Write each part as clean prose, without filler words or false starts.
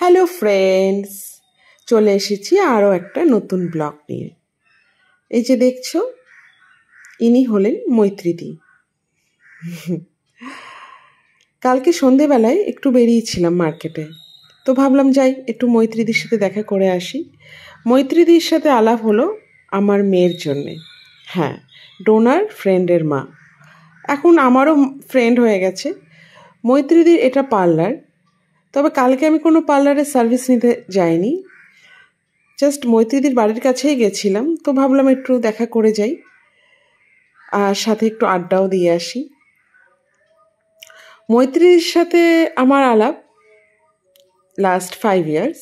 Hello friends, চলে এসেছি আরও একটা নতুন ব্লগ নিয়ে। এই যে দেখছো, ইনি হলেন মৈত্রীদি। কালকে সন্ধেবেলায় একটু বেরিয়েছিলাম মার্কেটে, তো ভাবলাম যাই একটু মৈত্রীদির সাথে দেখা করে আসি। মৈত্রীদির সাথে আলাপ হলো আমার মেয়ের জন্যে। হ্যাঁ, ডোনার ফ্রেন্ডের মা এখন আমারও ফ্রেন্ড হয়ে গেছে। মৈত্রীদির এটা পার্লার, তবে কালকে আমি কোনো পার্লারের সার্ভিস নিতে যাইনি, জাস্ট মৈত্রীদির বাড়ির কাছেই গেছিলাম। তো ভাবলাম একটু দেখা করে যাই আর সাথে একটু আড্ডাও দিয়ে আসি। মৈত্রীদির সাথে আমার আলাপ লাস্ট 5 years।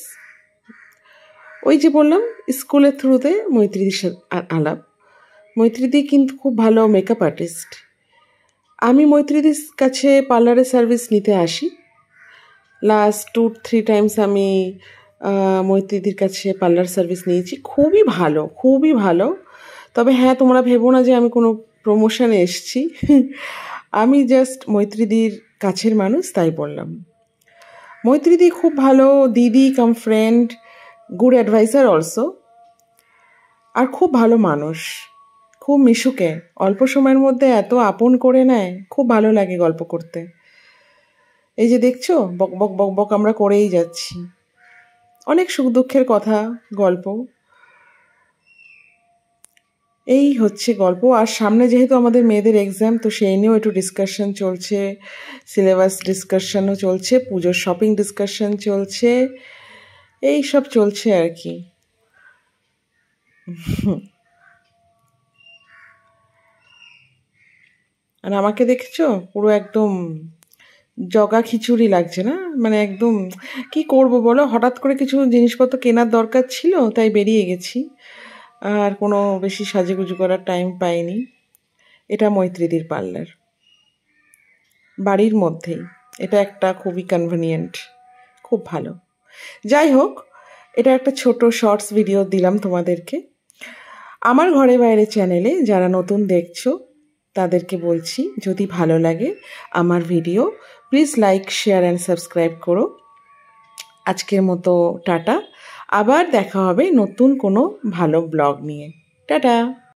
ওই যে বললাম স্কুলের থ্রুতে মৈত্রীদির সাথে আলাপ। মৈত্রীদি কিন্তু খুব ভালো মেকআপ আর্টিস্ট। আমি মৈত্রীদির কাছে পার্লারের সার্ভিস নিতে আসি। লাস্ট 2-3 টাইমস আমি মৈত্রীদির কাছে পার্লার সার্ভিস নিয়েছি। খুবই ভালো, খুবই ভালো। তবে হ্যাঁ, তোমরা ভেবো না যে আমি কোনো প্রমোশনে এসছি। আমি জাস্ট মৈত্রীদির কাছের মানুষ, তাই বললাম। মৈত্রীদি খুব ভালো দিদি cum friend, good advisor also, আর খুব ভালো মানুষ, খুব মিশুকে। অল্প সময়ের মধ্যে এত আপন করে নেয়, খুব ভালো লাগে গল্প করতে। এই যে দেখছো, বক বক বক বক আমরা করেই যাচ্ছি, অনেক সুখ দুঃখের কথা, গল্প। এই হচ্ছে গল্প। আর সামনে যেহেতু আমাদের মেয়েদের এক্সাম, তো সেই নিয়েও একটু ডিসকাশন চলছে, সিলেবাস ডিসকাশনও চলছে, পুজোর শপিং ডিসকাশন চলছে, এই সব চলছে আর কি। আর আমাকে দেখছো, পুরো একদম জগা খিচুড়ি লাগছে না? মানে একদম কি করব বলো, হঠাৎ করে কিছু জিনিসপত্র কেনার দরকার ছিল, তাই বেরিয়ে গেছি। আর কোনো বেশি সাজুগুজু করার টাইম পাইনি। এটা মৈত্রীদির পার্লার, বাড়ির মধ্যেই। এটা একটা খুবই কনভিনিয়েন্ট, খুব ভালো। যাই হোক, এটা একটা ছোট শর্টস ভিডিও দিলাম তোমাদেরকে। আমার ঘরে বাইরে চ্যানেলে যারা নতুন দেখছো তাদেরকে বলছি, যদি ভালো লাগে আমার video, please like, share and subscribe করো। আজকের মতো টাটা, আবার দেখা হবে নতুন কোনো ভালো ব্লগ নিয়ে। টাটা।